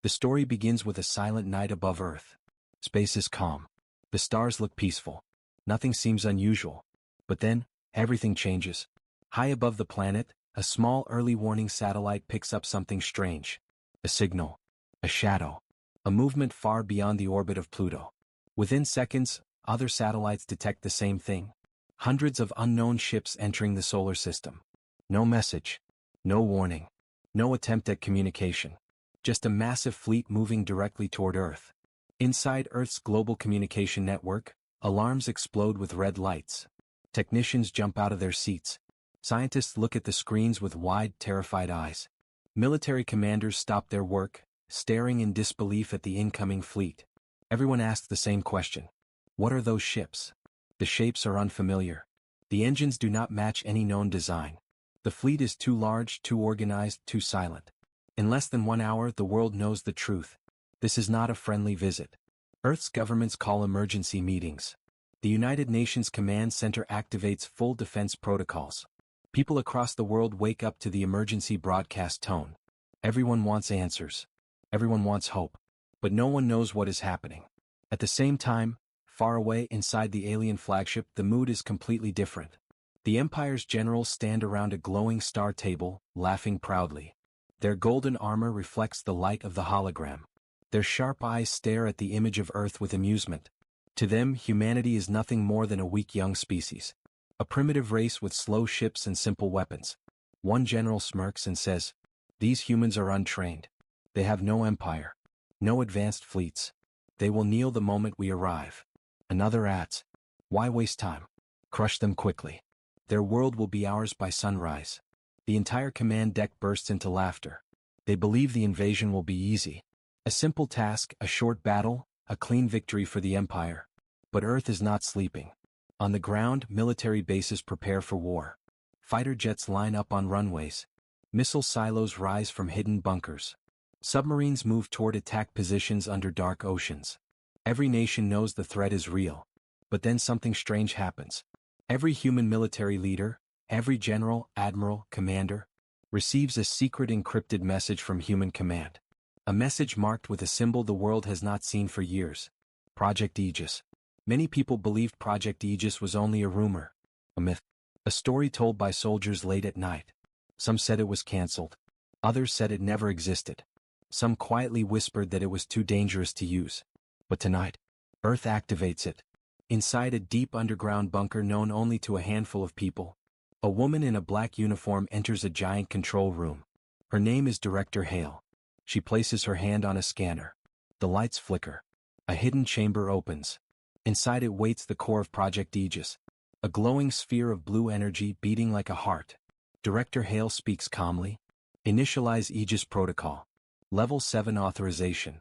The story begins with a silent night above Earth. Space is calm. The stars look peaceful. Nothing seems unusual. But then, everything changes. High above the planet, a small early warning satellite picks up something strange. A signal. A shadow. A movement far beyond the orbit of Pluto. Within seconds, other satellites detect the same thing. Hundreds of unknown ships entering the solar system. No message. No warning. No attempt at communication. Just a massive fleet moving directly toward Earth. Inside Earth's global communication network, alarms explode with red lights. Technicians jump out of their seats. Scientists look at the screens with wide, terrified eyes. Military commanders stop their work, staring in disbelief at the incoming fleet. Everyone asks the same question. What are those ships? The shapes are unfamiliar. The engines do not match any known design. The fleet is too large, too organized, too silent. In less than 1 hour, the world knows the truth. This is not a friendly visit. Earth's governments call emergency meetings. The United Nations Command Center activates full defense protocols. People across the world wake up to the emergency broadcast tone. Everyone wants answers. Everyone wants hope. But no one knows what is happening. At the same time, far away inside the alien flagship, the mood is completely different. The Empire's generals stand around a glowing star table, laughing proudly. Their golden armor reflects the light of the hologram. Their sharp eyes stare at the image of Earth with amusement. To them, humanity is nothing more than a weak young species. A primitive race with slow ships and simple weapons. One general smirks and says, "These humans are untrained. They have no empire. No advanced fleets. They will kneel the moment we arrive." Another adds, "Why waste time? Crush them quickly. Their world will be ours by sunrise." The entire command deck bursts into laughter. They believe the invasion will be easy. A simple task, a short battle, a clean victory for the Empire. But Earth is not sleeping. On the ground, military bases prepare for war. Fighter jets line up on runways. Missile silos rise from hidden bunkers. Submarines move toward attack positions under dark oceans. Every nation knows the threat is real. But then something strange happens. Every human military leader, every general, admiral, commander, receives a secret encrypted message from human command. A message marked with a symbol the world has not seen for years. Project Aegis. Many people believed Project Aegis was only a rumor, a myth, a story told by soldiers late at night. Some said it was cancelled. Others said it never existed. Some quietly whispered that it was too dangerous to use. But tonight, Earth activates it. Inside a deep underground bunker known only to a handful of people, a woman in a black uniform enters a giant control room. Her name is Director Hale. She places her hand on a scanner. The lights flicker. A hidden chamber opens. Inside it waits the core of Project Aegis, a glowing sphere of blue energy beating like a heart. Director Hale speaks calmly. "Initialize Aegis protocol. Level 7 authorization."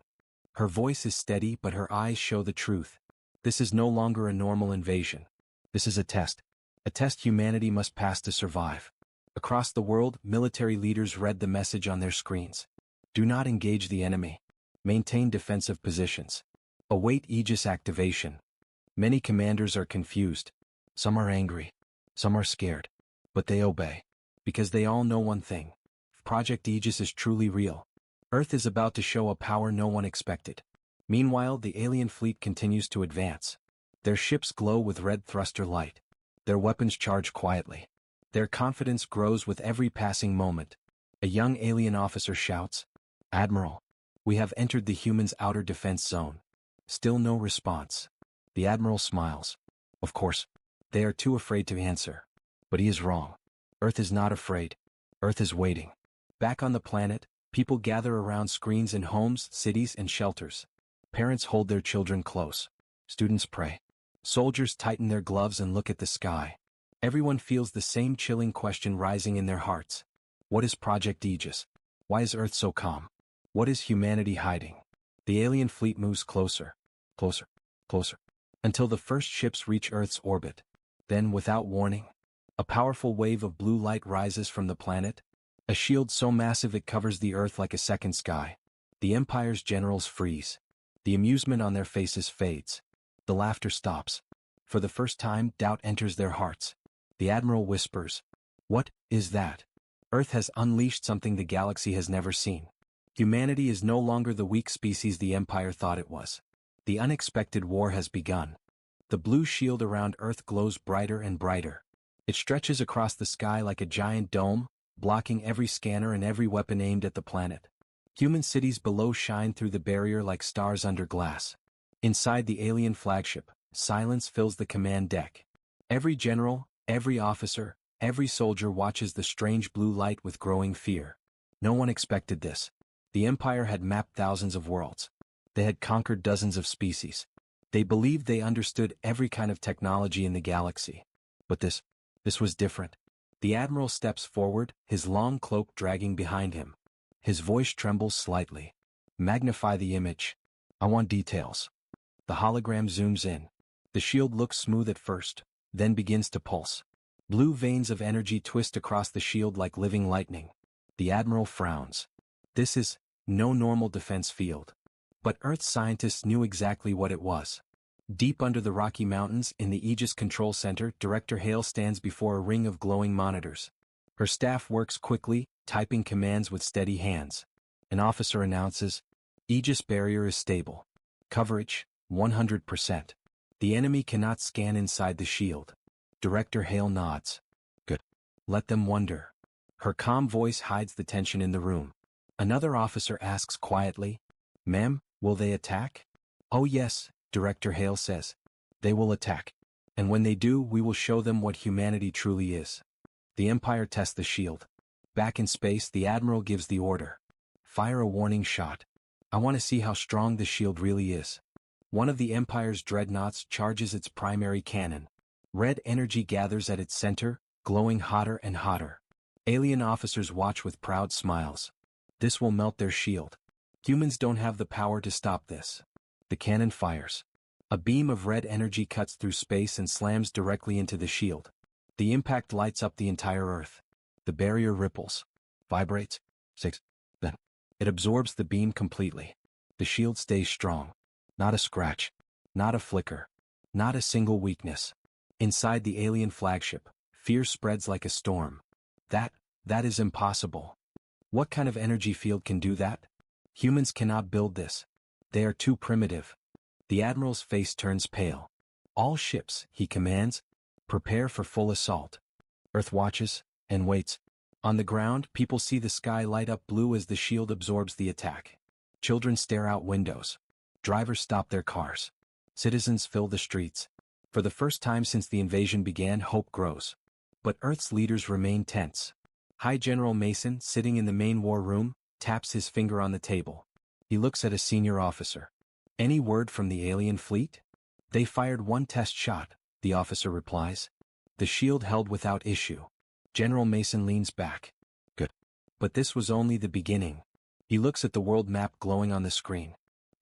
Her voice is steady, but her eyes show the truth. This is no longer a normal invasion. This is a test. A test humanity must pass to survive. Across the world, military leaders read the message on their screens. Do not engage the enemy. Maintain defensive positions. Await Aegis activation. Many commanders are confused. Some are angry. Some are scared. But they obey. Because they all know one thing. Project Aegis is truly real. Earth is about to show a power no one expected. Meanwhile, the alien fleet continues to advance. Their ships glow with red thruster light. Their weapons charge quietly. Their confidence grows with every passing moment. A young alien officer shouts, "Admiral, we have entered the humans' outer defense zone." Still no response. The Admiral smiles. Of course, they are too afraid to answer. But he is wrong. Earth is not afraid. Earth is waiting. Back on the planet, people gather around screens in homes, cities, and shelters. Parents hold their children close. Students pray. Soldiers tighten their gloves and look at the sky. Everyone feels the same chilling question rising in their hearts. What is Project Aegis? Why is Earth so calm? What is humanity hiding? The alien fleet moves closer, closer, closer, until the first ships reach Earth's orbit. Then, without warning, a powerful wave of blue light rises from the planet, a shield so massive it covers the Earth like a second sky. The Empire's generals freeze. The amusement on their faces fades. The laughter stops. For the first time, doubt enters their hearts. The Admiral whispers, "What is that?" Earth has unleashed something the galaxy has never seen. Humanity is no longer the weak species the Empire thought it was. The unexpected war has begun. The blue shield around Earth glows brighter and brighter. It stretches across the sky like a giant dome, blocking every scanner and every weapon aimed at the planet. Human cities below shine through the barrier like stars under glass. Inside the alien flagship, silence fills the command deck. Every general, every officer, every soldier watches the strange blue light with growing fear. No one expected this. The Empire had mapped thousands of worlds. They had conquered dozens of species. They believed they understood every kind of technology in the galaxy. But this was different. The Admiral steps forward, his long cloak dragging behind him. His voice trembles slightly. Magnify the image. I want details. The hologram zooms in. The shield looks smooth at first, then begins to pulse. Blue veins of energy twist across the shield like living lightning. The Admiral frowns. This is no normal defense field. But Earth scientists knew exactly what it was. Deep under the Rocky Mountains in the Aegis Control Center, Director Hale stands before a ring of glowing monitors. Her staff works quickly, typing commands with steady hands. An officer announces, Aegis barrier is stable. Coverage, 100%. The enemy cannot scan inside the shield. Director Hale nods. Good. Let them wonder. Her calm voice hides the tension in the room. Another officer asks quietly, Ma'am, will they attack? Oh yes, Director Hale says. They will attack. And when they do, we will show them what humanity truly is. The Empire tests the shield. Back in space, the Admiral gives the order. Fire a warning shot. I want to see how strong the shield really is. One of the Empire's dreadnoughts charges its primary cannon. Red energy gathers at its center, glowing hotter and hotter. Alien officers watch with proud smiles. This will melt their shield. Humans don't have the power to stop this. The cannon fires. A beam of red energy cuts through space and slams directly into the shield. The impact lights up the entire Earth. The barrier ripples. Vibrates. 6. Then. It absorbs the beam completely. The shield stays strong. Not a scratch. Not a flicker. Not a single weakness. Inside the alien flagship, fear spreads like a storm. That is impossible. What kind of energy field can do that? Humans cannot build this. They are too primitive. The Admiral's face turns pale. All ships, he commands, prepare for full assault. Earth watches and waits. On the ground, people see the sky light up blue as the shield absorbs the attack. Children stare out windows. Drivers stop their cars. Citizens fill the streets. For the first time since the invasion began, hope grows. But Earth's leaders remain tense. High General Mason, sitting in the main war room, taps his finger on the table. He looks at a senior officer. Any word from the alien fleet? They fired one test shot, the officer replies. The shield held without issue. General Mason leans back. Good. But this was only the beginning. He looks at the world map glowing on the screen.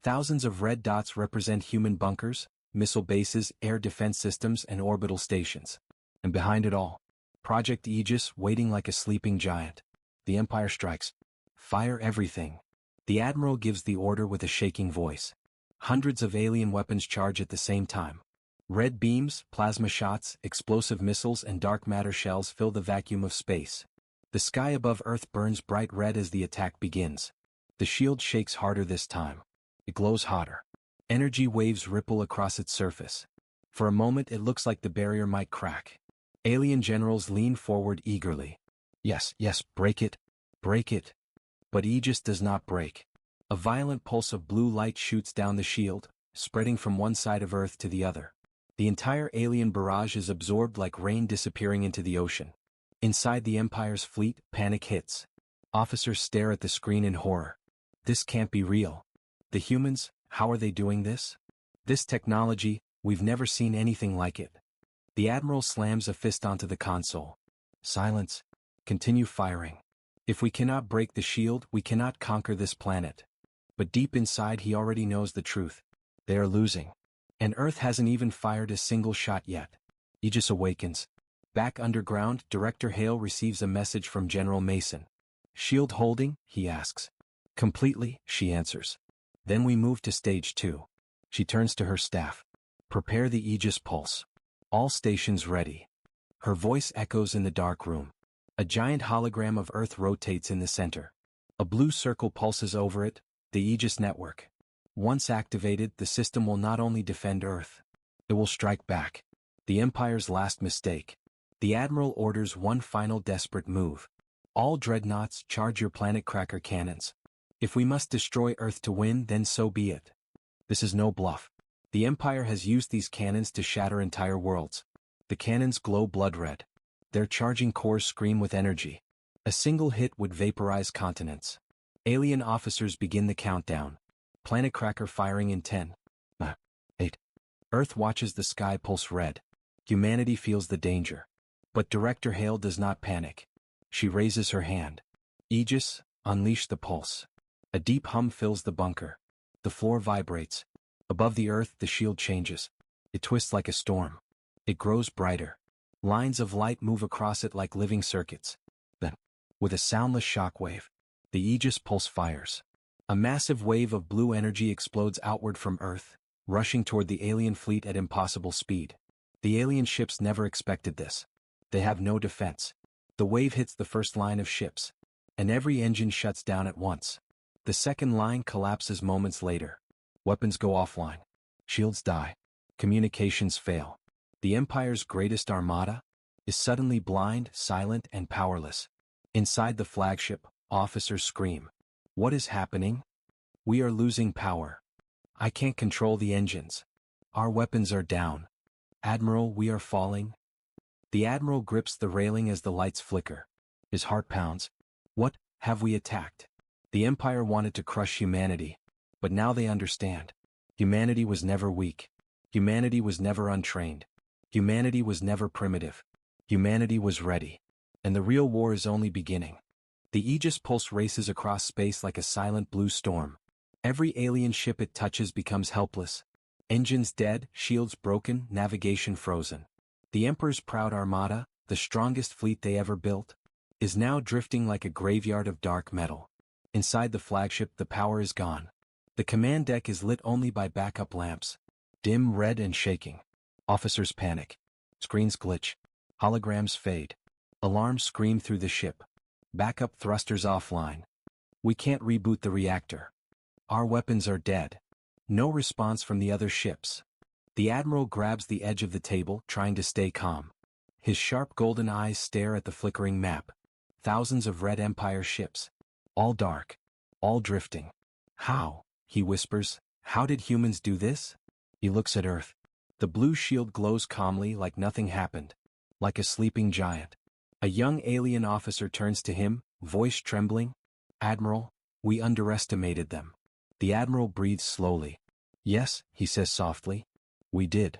Thousands of red dots represent human bunkers, missile bases, air defense systems, and orbital stations. And behind it all, Project Aegis waiting like a sleeping giant. The Empire strikes. Fire everything. The Admiral gives the order with a shaking voice. Hundreds of alien weapons charge at the same time. Red beams, plasma shots, explosive missiles, and dark matter shells fill the vacuum of space. The sky above Earth burns bright red as the attack begins. The shield shakes harder this time. It glows hotter. Energy waves ripple across its surface. For a moment it looks like the barrier might crack. Alien generals lean forward eagerly. Yes, break it. Break it. But Aegis does not break. A violent pulse of blue light shoots down the shield, spreading from one side of Earth to the other. The entire alien barrage is absorbed like rain disappearing into the ocean. Inside the Empire's fleet, panic hits. Officers stare at the screen in horror. This can't be real. The humans, how are they doing this? This technology, we've never seen anything like it. The Admiral slams a fist onto the console. Silence. Continue firing. If we cannot break the shield, we cannot conquer this planet. But deep inside he already knows the truth. They are losing. And Earth hasn't even fired a single shot yet. Aegis awakens. Back underground, Director Hale receives a message from General Mason. Shield holding? He asks. Completely, she answers. Then we move to stage 2. She turns to her staff. Prepare the Aegis pulse. All stations ready. Her voice echoes in the dark room. A giant hologram of Earth rotates in the center. A blue circle pulses over it, the Aegis network. Once activated, the system will not only defend Earth, it will strike back. The Empire's last mistake. The Admiral orders one final desperate move. All dreadnoughts, charge your planet cracker cannons. If we must destroy Earth to win, then so be it. This is no bluff. The Empire has used these cannons to shatter entire worlds. The cannons glow blood red. Their charging cores scream with energy. A single hit would vaporize continents. Alien officers begin the countdown. Planet cracker firing in 10, 8. Earth watches the sky pulse red. Humanity feels the danger. But Director Hale does not panic. She raises her hand. Aegis, unleash the pulse. A deep hum fills the bunker. The floor vibrates. Above the Earth, the shield changes. It twists like a storm. It grows brighter. Lines of light move across it like living circuits. Then, with a soundless shockwave, the Aegis pulse fires. A massive wave of blue energy explodes outward from Earth, rushing toward the alien fleet at impossible speed. The alien ships never expected this. They have no defense. The wave hits the first line of ships, and every engine shuts down at once. The second line collapses moments later. Weapons go offline. Shields die. Communications fail. The Empire's greatest armada is suddenly blind, silent, and powerless. Inside the flagship, officers scream. What is happening? We are losing power. I can't control the engines. Our weapons are down. Admiral, we are falling. The Admiral grips the railing as the lights flicker. His heart pounds. What have we attacked? The Empire wanted to crush humanity, but now they understand. Humanity was never weak. Humanity was never untrained. Humanity was never primitive. Humanity was ready. And the real war is only beginning. The Aegis pulse races across space like a silent blue storm. Every alien ship it touches becomes helpless. Engines dead, shields broken, navigation frozen. The Emperor's proud armada, the strongest fleet they ever built, is now drifting like a graveyard of dark metal. Inside the flagship, the power is gone. The command deck is lit only by backup lamps. Dim, red, and shaking. Officers panic. Screens glitch. Holograms fade. Alarms scream through the ship. Backup thrusters offline. We can't reboot the reactor. Our weapons are dead. No response from the other ships. The Admiral grabs the edge of the table, trying to stay calm. His sharp golden eyes stare at the flickering map. Thousands of red Empire ships. All dark. All drifting. How? He whispers. How did humans do this? He looks at Earth. The blue shield glows calmly like nothing happened. Like a sleeping giant. A young alien officer turns to him, voice trembling. Admiral, we underestimated them. The Admiral breathes slowly. Yes, he says softly. We did.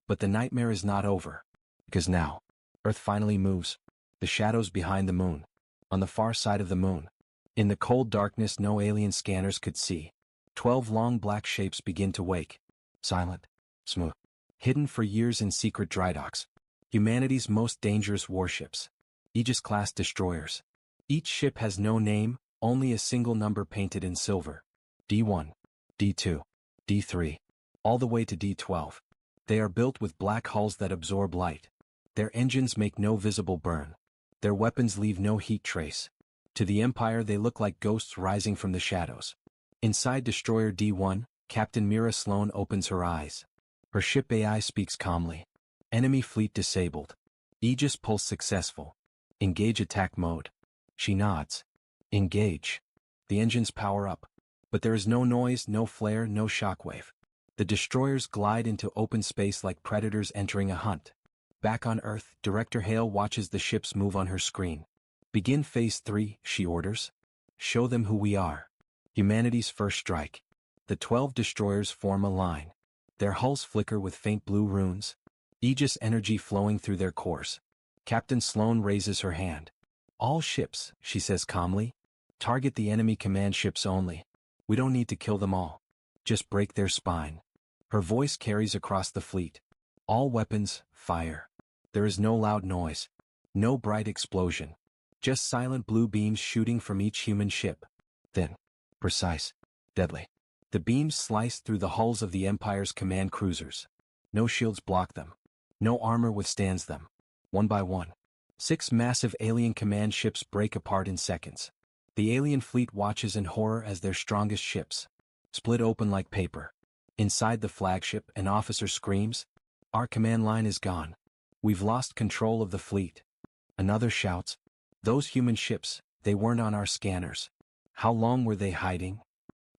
But the nightmare is not over. Because now, Earth finally moves. The shadows behind the moon. On the far side of the moon. In the cold darkness no alien scanners could see. 12 long black shapes begin to wake. Silent. Smooth. Hidden for years in secret dry docks. Humanity's most dangerous warships. Aegis-class destroyers. Each ship has no name, only a single number painted in silver. D1, D2, D3, all the way to D12. They are built with black hulls that absorb light. Their engines make no visible burn. Their weapons leave no heat trace. To the Empire they look like ghosts rising from the shadows. Inside Destroyer D1, Captain Mira Sloan opens her eyes. Her ship AI speaks calmly. Enemy fleet disabled. Aegis pulse successful. Engage attack mode. She nods. Engage. The engines power up. But there is no noise, no flare, no shockwave. The destroyers glide into open space like predators entering a hunt. Back on Earth, Director Hale watches the ships move on her screen. Begin Phase 3, she orders. Show them who we are. Humanity's first strike. The 12 destroyers form a line. Their hulls flicker with faint blue runes. Aegis energy flowing through their cores. Captain Sloan raises her hand. All ships, she says calmly. Target the enemy command ships only. We don't need to kill them all. Just break their spine. Her voice carries across the fleet. All weapons, fire. There is no loud noise. No bright explosion. Just silent blue beams shooting from each human ship. Thin. Precise. Deadly. The beams slice through the hulls of the Empire's command cruisers. No shields block them. No armor withstands them. One by one. 6 massive alien command ships break apart in seconds. The alien fleet watches in horror as their strongest ships split open like paper. Inside the flagship, an officer screams, "Our command line is gone. We've lost control of the fleet." Another shouts, "Those human ships, they weren't on our scanners. How long were they hiding?"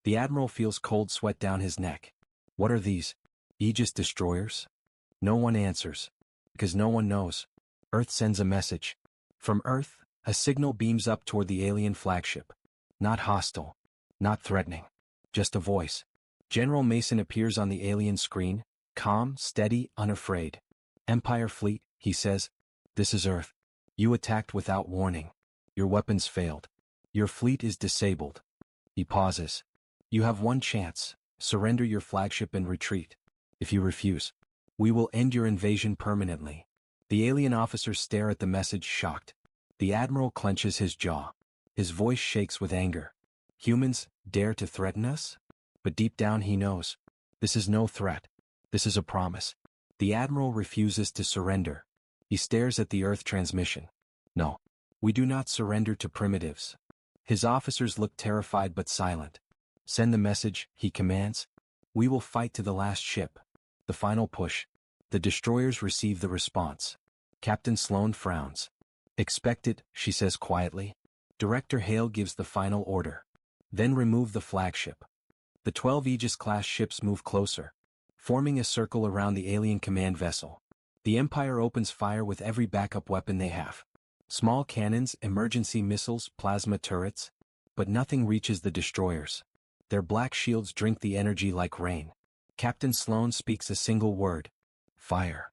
The admiral feels cold sweat down his neck. What are these? Aegis destroyers? No one answers. Because no one knows. Earth sends a message. From Earth, a signal beams up toward the alien flagship. Not hostile. Not threatening. Just a voice. General Mason appears on the alien screen, calm, steady, unafraid. "Empire fleet," he says. "This is Earth. You attacked without warning. Your weapons failed. Your fleet is disabled." He pauses. "You have one chance. Surrender your flagship and retreat. If you refuse, we will end your invasion permanently." The alien officers stare at the message, shocked. The admiral clenches his jaw. His voice shakes with anger. Humans dare to threaten us? But deep down he knows. This is no threat. This is a promise. The admiral refuses to surrender. He stares at the Earth transmission. "No. We do not surrender to primitives." His officers look terrified but silent. "Send the message," he commands. "We will fight to the last ship." The final push. The destroyers receive the response. Captain Sloan frowns. "Expect it," she says quietly. Director Hale gives the final order. "Then remove the flagship." The 12 Aegis-class ships move closer, forming a circle around the alien command vessel. The Empire opens fire with every backup weapon they have. Small cannons, emergency missiles, plasma turrets. But nothing reaches the destroyers. Their black shields drink the energy like rain. Captain Sloan speaks a single word. "Fire."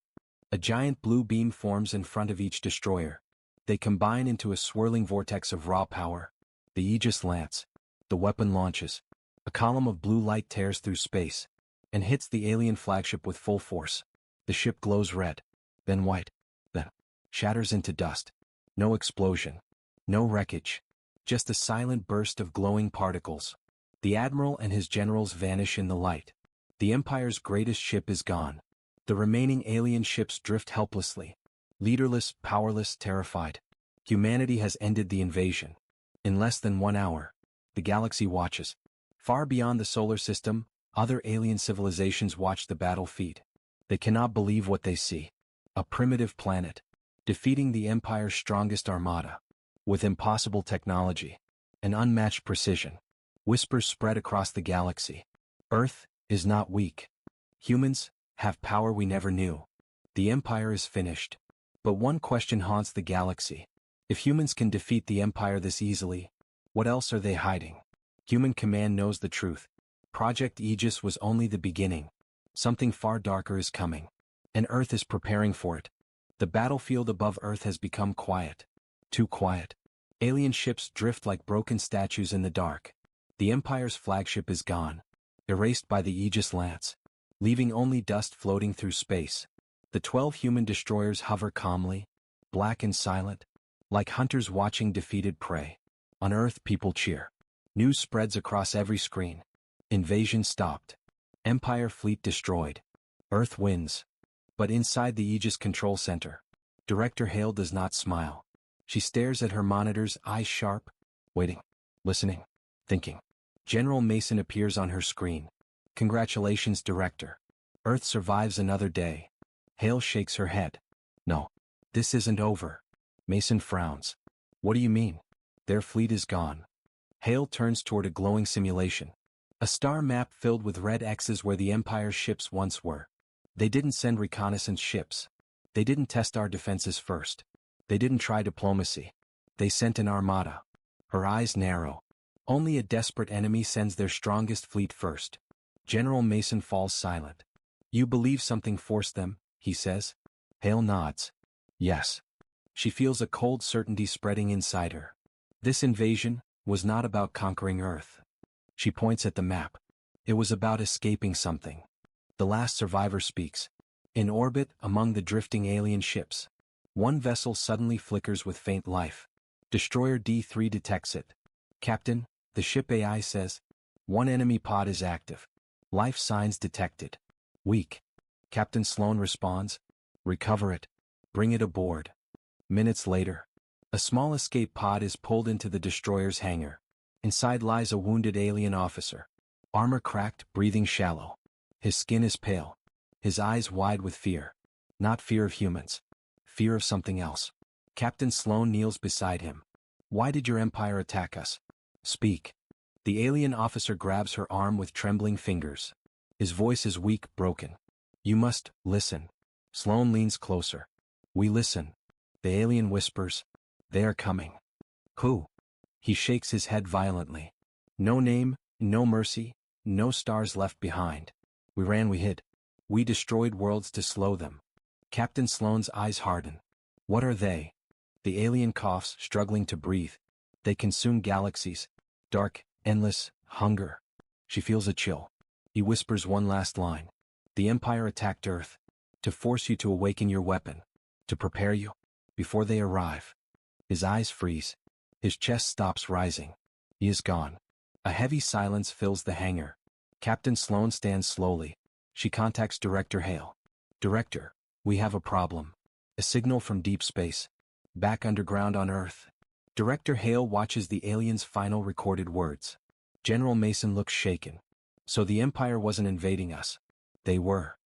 A giant blue beam forms in front of each destroyer. They combine into a swirling vortex of raw power. The Aegis Lance. The weapon launches. A column of blue light tears through space and hits the alien flagship with full force. The ship glows red, then white, then shatters into dust. No explosion. No wreckage. Just a silent burst of glowing particles. The admiral and his generals vanish in the light. The Empire's greatest ship is gone. The remaining alien ships drift helplessly. Leaderless, powerless, terrified. Humanity has ended the invasion. In less than 1 hour, the galaxy watches. Far beyond the solar system, other alien civilizations watch the battle feed. They cannot believe what they see. A primitive planet, defeating the Empire's strongest armada. With impossible technology and unmatched precision. Whispers spread across the galaxy. Earth is not weak. Humans have power we never knew. The Empire is finished. But one question haunts the galaxy. If humans can defeat the Empire this easily, what else are they hiding? Human command knows the truth. Project Aegis was only the beginning. Something far darker is coming. And Earth is preparing for it. The battlefield above Earth has become quiet. Too quiet. Alien ships drift like broken statues in the dark. The Empire's flagship is gone. Erased by the Aegis Lance. Leaving only dust floating through space. The 12 human destroyers hover calmly, black and silent, like hunters watching defeated prey. On Earth, people cheer. News spreads across every screen. Invasion stopped. Empire fleet destroyed. Earth wins. But inside the Aegis Control Center, Director Hale does not smile. She stares at her monitors, eyes sharp, waiting, listening, thinking. General Mason appears on her screen. "Congratulations, Director. Earth survives another day." Hale shakes her head. "No, this isn't over." Mason frowns. "What do you mean?" "Their fleet is gone." Hale turns toward a glowing simulation. A star map filled with red X's where the Empire's ships once were. They didn't send reconnaissance ships. They didn't test our defenses first. They didn't try diplomacy. They sent an armada. Her eyes narrow. Only a desperate enemy sends their strongest fleet first. General Mason falls silent. "You believe something forced them," he says. Hale nods. "Yes." She feels a cold certainty spreading inside her. This invasion was not about conquering Earth. She points at the map. It was about escaping something. The last survivor speaks. In orbit, among the drifting alien ships, one vessel suddenly flickers with faint life. Destroyer D3 detects it. "Captain," the ship AI says, "one enemy pod is active. Life signs detected. Weak." Captain Sloan responds, "Recover it. Bring it aboard." Minutes later, A small escape pod is pulled into the destroyer's hangar. Inside lies a wounded alien officer. Armor cracked, breathing shallow. His skin is pale. His eyes wide with fear. Not fear of humans. Fear of something else. Captain Sloan kneels beside him. Why did your empire attack us? Speak. The alien officer grabs her arm with trembling fingers. His voice is weak, broken. You must listen. Sloan leans closer. We listen. The alien whispers. They are coming. Who? He shakes his head violently. No name, no mercy, no stars left behind. We ran, we hid. We destroyed worlds to slow them. Captain Sloan's eyes harden. What are they? The alien coughs, struggling to breathe. They consume galaxies. Dark, endless, hunger. She feels a chill. He whispers one last line. The Empire attacked Earth. To force you to awaken your weapon. To prepare you. Before they arrive. His eyes freeze. His chest stops rising. He is gone. A heavy silence fills the hangar. Captain Sloan stands slowly. She contacts Director Hale. Director, we have a problem. A signal from deep space. Back underground on Earth. Director Hale watches the alien's final recorded words. General Mason looks shaken. So the Empire wasn't invading us. They were.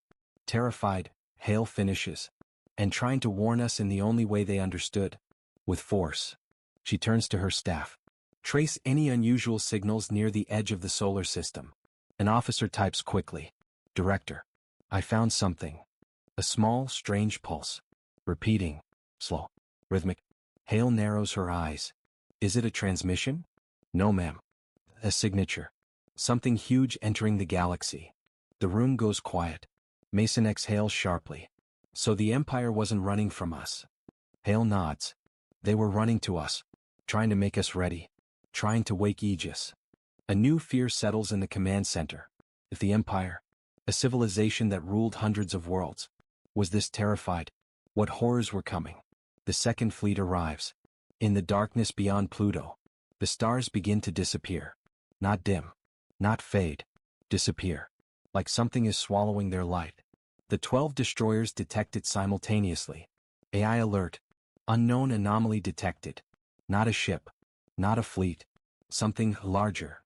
Terrified, Hale finishes. And trying to warn us in the only way they understood. With force. She turns to her staff. Trace any unusual signals near the edge of the solar system. An officer types quickly. Director. I found something. A small, strange pulse. Repeating. Slow. Rhythmic. Hale narrows her eyes. Is it a transmission? No, ma'am. A signature. Something huge entering the galaxy. The room goes quiet. Mason exhales sharply. So the Empire wasn't running from us. Hale nods. They were running to us. Trying to make us ready. Trying to wake Aegis. A new fear settles in the command center. If the Empire, a civilization that ruled hundreds of worlds, was this terrified, what horrors were coming? The second fleet arrives. In the darkness beyond Pluto, the stars begin to disappear. Not dim. Not fade. Disappear. Like something is swallowing their light. The 12 destroyers detect it simultaneously. AI alert. Unknown anomaly detected. Not a ship. Not a fleet. Something larger.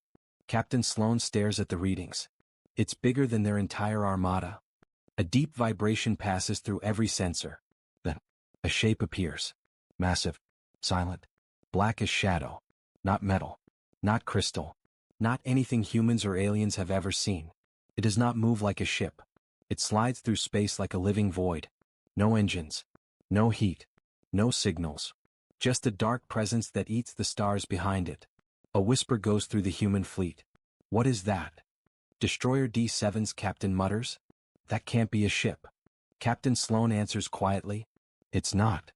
Captain Sloan stares at the readings. It's bigger than their entire armada. A deep vibration passes through every sensor. Then, a shape appears. Massive. Silent. Black as shadow. Not metal. Not crystal. Not anything humans or aliens have ever seen. It does not move like a ship. It slides through space like a living void. No engines. No heat. No signals. Just a dark presence that eats the stars behind it. A whisper goes through the human fleet. What is that? Destroyer D7's captain mutters. That can't be a ship. Captain Sloan answers quietly. It's not.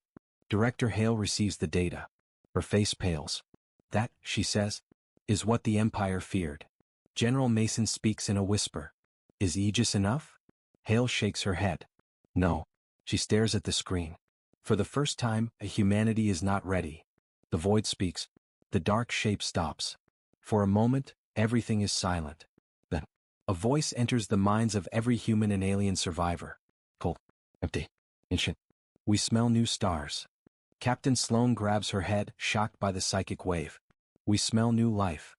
Director Hale receives the data. Her face pales. That, she says, is what the Empire feared. General Mason speaks in a whisper. Is Aegis enough? Hale shakes her head. No. She stares at the screen. For the first time, humanity is not ready. The void speaks. The dark shape stops. For a moment, everything is silent. Then, a voice enters the minds of every human and alien survivor. Cold. Empty. Ancient. We smell new stars. Captain Sloan grabs her head, shocked by the psychic wave. We smell new life.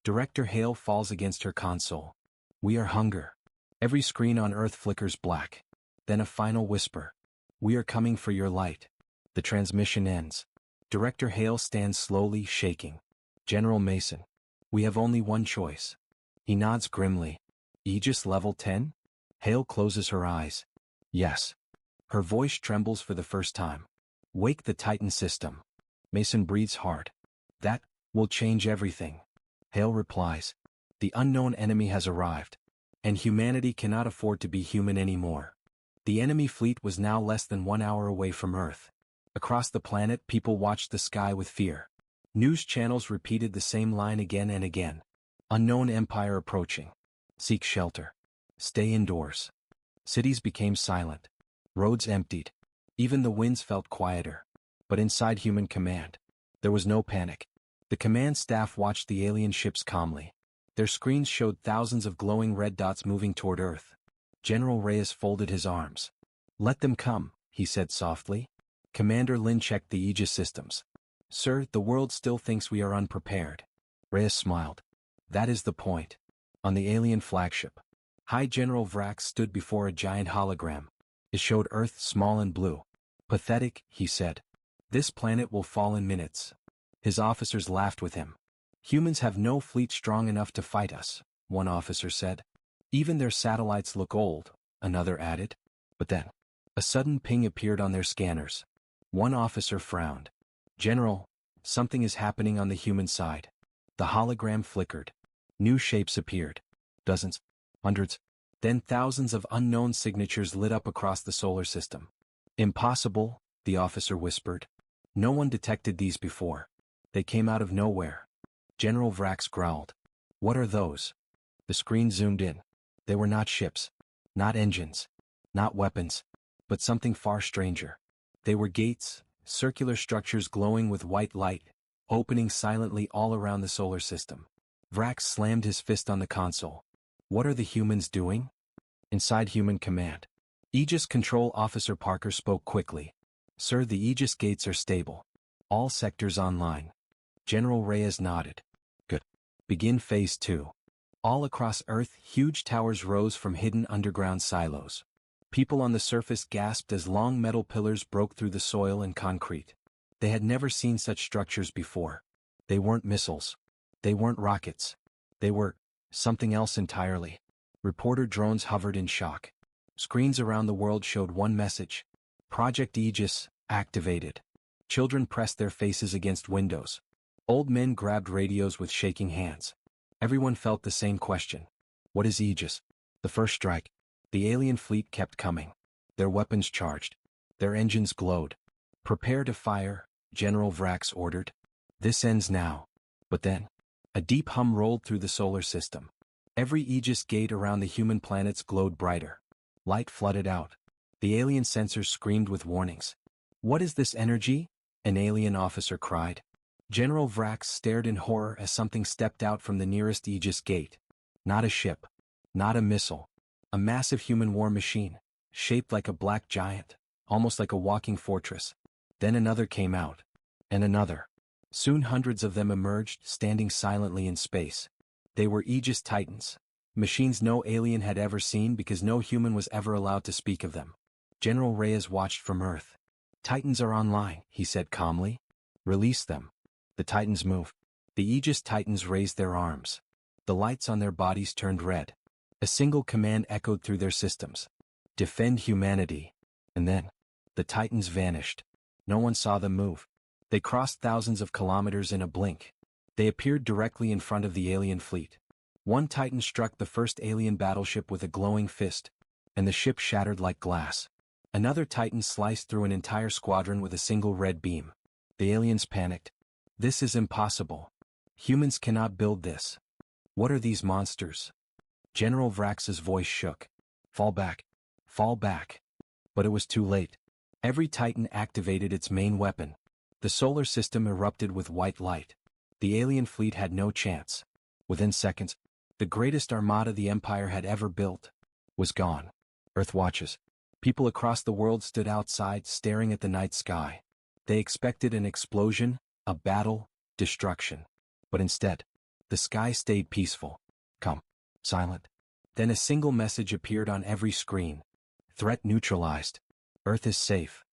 Director Hale falls against her console. We are hunger. Every screen on Earth flickers black. Then a final whisper. We are coming for your light. The transmission ends. Director Hale stands slowly, shaking. General Mason. We have only one choice. He nods grimly. Aegis level 10? Hale closes her eyes. Yes. Her voice trembles for the first time. Wake the Titan system. Mason breathes hard. That will change everything. Hale replies. The unknown enemy has arrived. And humanity cannot afford to be human anymore. The enemy fleet was now less than 1 hour away from Earth. Across the planet, people watched the sky with fear. News channels repeated the same line again and again. Unknown empire approaching. Seek shelter. Stay indoors. Cities became silent. Roads emptied. Even the winds felt quieter. But inside human command, there was no panic. The command staff watched the alien ships calmly. Their screens showed thousands of glowing red dots moving toward Earth. General Reyes folded his arms. Let them come, he said softly. Commander Lin checked the Aegis systems. Sir, the world still thinks we are unprepared. Reyes smiled. That is the point. On the alien flagship, High General Vrax stood before a giant hologram. It showed Earth small and blue. Pathetic, he said. This planet will fall in minutes. His officers laughed with him. Humans have no fleet strong enough to fight us, one officer said. Even their satellites look old, another added. But then, a sudden ping appeared on their scanners. One officer frowned. General, something is happening on the human side. The hologram flickered. New shapes appeared. Dozens, hundreds, then thousands of unknown signatures lit up across the solar system. Impossible, the officer whispered. No one detected these before. They came out of nowhere. General Vrax growled. What are those? The screen zoomed in. They were not ships, not engines, not weapons, but something far stranger. They were gates, circular structures glowing with white light, opening silently all around the solar system. Vrax slammed his fist on the console. What are the humans doing? Inside Human Command. Aegis Control Officer Parker spoke quickly. Sir, the Aegis gates are stable. All sectors online. General Reyes nodded. Good. Begin Phase 2. All across Earth, huge towers rose from hidden underground silos. People on the surface gasped as long metal pillars broke through the soil and concrete. They had never seen such structures before. They weren't missiles. They weren't rockets. They were something else entirely. Reporter drones hovered in shock. Screens around the world showed one message. Project Aegis, activated. Children pressed their faces against windows. Old men grabbed radios with shaking hands. Everyone felt the same question. What is Aegis? The first strike. The alien fleet kept coming. Their weapons charged. Their engines glowed. Prepare to fire, General Vrax ordered. This ends now. But then, a deep hum rolled through the solar system. Every Aegis gate around the human planets glowed brighter. Light flooded out. The alien sensors screamed with warnings. What is this energy? An alien officer cried. General Vrax stared in horror as something stepped out from the nearest Aegis gate. Not a ship. Not a missile. A massive human war machine, shaped like a black giant, almost like a walking fortress. Then another came out. And another. Soon hundreds of them emerged, standing silently in space. They were Aegis Titans. Machines no alien had ever seen because no human was ever allowed to speak of them. General Reyes watched from Earth. Titans are online, he said calmly. Release them. The Titans moved. The Aegis Titans raised their arms. The lights on their bodies turned red. A single command echoed through their systems. Defend humanity. And then, the Titans vanished. No one saw them move. They crossed thousands of kilometers in a blink. They appeared directly in front of the alien fleet. One Titan struck the first alien battleship with a glowing fist, and the ship shattered like glass. Another Titan sliced through an entire squadron with a single red beam. The aliens panicked. This is impossible. Humans cannot build this. What are these monsters? General Vrax's voice shook. Fall back. Fall back. But it was too late. Every Titan activated its main weapon. The solar system erupted with white light. The alien fleet had no chance. Within seconds, the greatest armada the Empire had ever built was gone. Earth watches. People across the world stood outside, staring at the night sky. They expected an explosion, a battle, destruction. But instead, the sky stayed peaceful. Calm. Silent. Then a single message appeared on every screen. Threat neutralized. Earth is safe.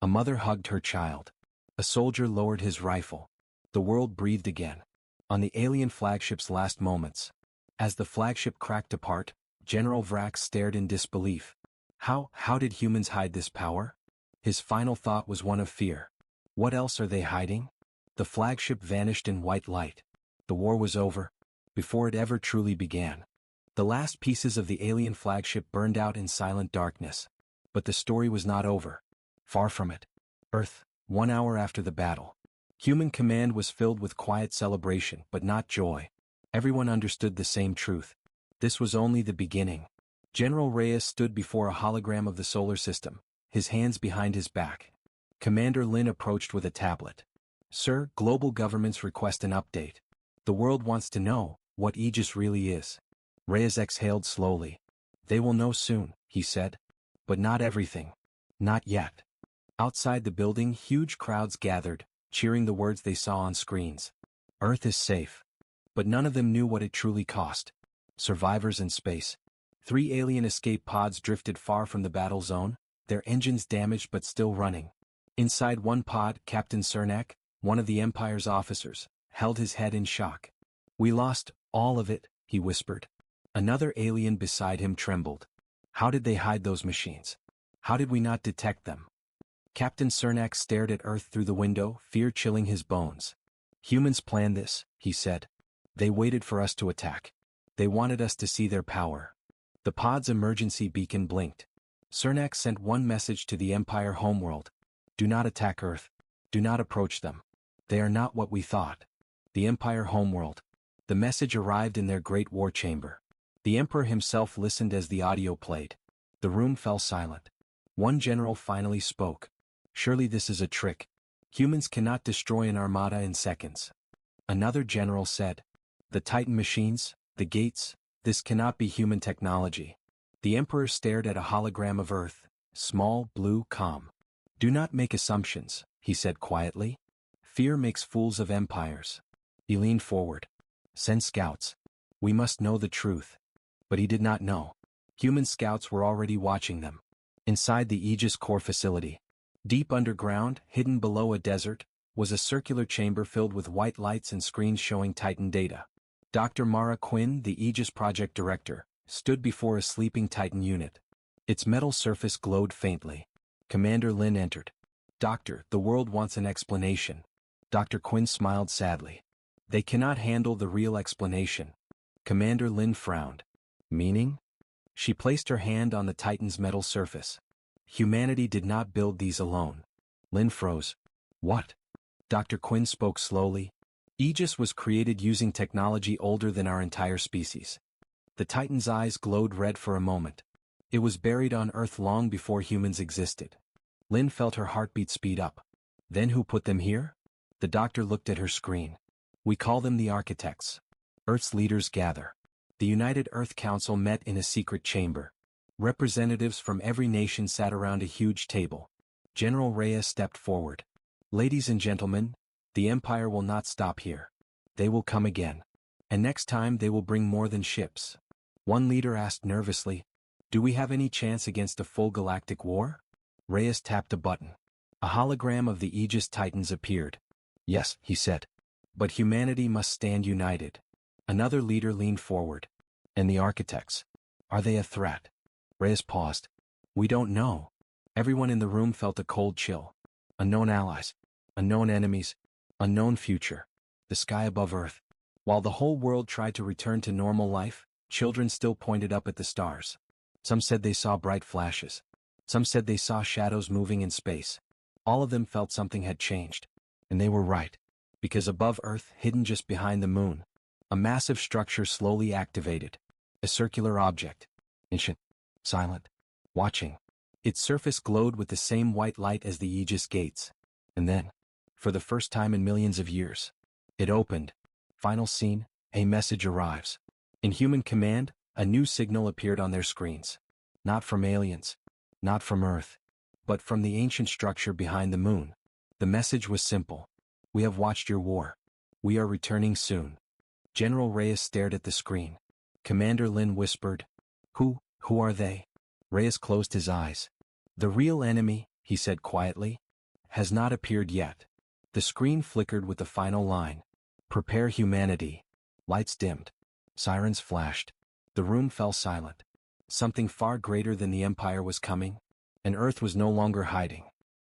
A mother hugged her child. A soldier lowered his rifle. The world breathed again. On the alien flagship's last moments. As the flagship cracked apart, General Vrax stared in disbelief. How did humans hide this power? His final thought was one of fear. What else are they hiding? The flagship vanished in white light. The war was over, before it ever truly began. The last pieces of the alien flagship burned out in silent darkness. But the story was not over. Far from it. Earth, 1 hour after the battle. Human Command was filled with quiet celebration, but not joy. Everyone understood the same truth. This was only the beginning. General Reyes stood before a hologram of the solar system, his hands behind his back. Commander Lin approached with a tablet. Sir, global governments request an update. The world wants to know what Aegis really is. Reyes exhaled slowly. They will know soon, he said. But not everything. Not yet. Outside the building, huge crowds gathered, cheering the words they saw on screens. Earth is safe. But none of them knew what it truly cost. Survivors in space. 3 alien escape pods drifted far from the battle zone, their engines damaged but still running. Inside one pod, Captain Cernak, one of the Empire's officers, held his head in shock. "We lost all of it," he whispered. Another alien beside him trembled. "How did they hide those machines? How did we not detect them?" Captain Cernak stared at Earth through the window, fear chilling his bones. "Humans planned this," he said. "They waited for us to attack. They wanted us to see their power." The pod's emergency beacon blinked. Cernak sent one message to the Empire homeworld. "Do not attack Earth. Do not approach them. They are not what we thought." The Empire homeworld. The message arrived in their great war chamber. The Emperor himself listened as the audio played. The room fell silent. One general finally spoke. "Surely this is a trick. Humans cannot destroy an armada in seconds." Another general said, "The Titan machines, the gates, this cannot be human technology." The Emperor stared at a hologram of Earth, small, blue, calm. "Do not make assumptions," he said quietly. "Fear makes fools of empires." He leaned forward. "Send scouts. We must know the truth." But he did not know. Human scouts were already watching them. Inside the Aegis core facility, deep underground, hidden below a desert, was a circular chamber filled with white lights and screens showing Titan data. Dr. Mara Quinn, the Aegis project director, stood before a sleeping Titan unit. Its metal surface glowed faintly. Commander Lin entered. "Doctor, the world wants an explanation." Dr. Quinn smiled sadly. "They cannot handle the real explanation." Commander Lin frowned. "Meaning?" She placed her hand on the Titan's metal surface. "Humanity did not build these alone." Lin froze. "What?" Dr. Quinn spoke slowly. "Aegis was created using technology older than our entire species." The Titan's eyes glowed red for a moment. "It was buried on Earth long before humans existed." Lin felt her heartbeat speed up. "Then who put them here?" The doctor looked at her screen. "We call them the architects." Earth's leaders gather. The United Earth Council met in a secret chamber. Representatives from every nation sat around a huge table. General Reyes stepped forward. "Ladies and gentlemen, the Empire will not stop here. They will come again. And next time they will bring more than ships." One leader asked nervously, "Do we have any chance against a full galactic war?" Reyes tapped a button. A hologram of the Aegis Titans appeared. "Yes," he said. "But humanity must stand united." Another leader leaned forward. "And the architects? Are they a threat?" Reyes paused. "We don't know." Everyone in the room felt a cold chill. Unknown allies. Unknown enemies. Unknown future. The sky above Earth. While the whole world tried to return to normal life, children still pointed up at the stars. Some said they saw bright flashes. Some said they saw shadows moving in space. All of them felt something had changed. And they were right. Because above Earth, hidden just behind the moon, a massive structure slowly activated. A circular object. Ancient. Silent. Watching. Its surface glowed with the same white light as the Aegis gates. And then, for the first time in millions of years, it opened. Final scene, a message arrives. In human command, a new signal appeared on their screens. Not from aliens. Not from Earth. But from the ancient structure behind the moon. The message was simple. "We have watched your war. We are returning soon." General Reyes stared at the screen. Commander Lin whispered, Who are they?" Reyes closed his eyes. "The real enemy," he said quietly, "has not appeared yet." The screen flickered with the final line. "Prepare humanity." Lights dimmed. Sirens flashed. The room fell silent. Something far greater than the Empire was coming, and Earth was no longer hiding.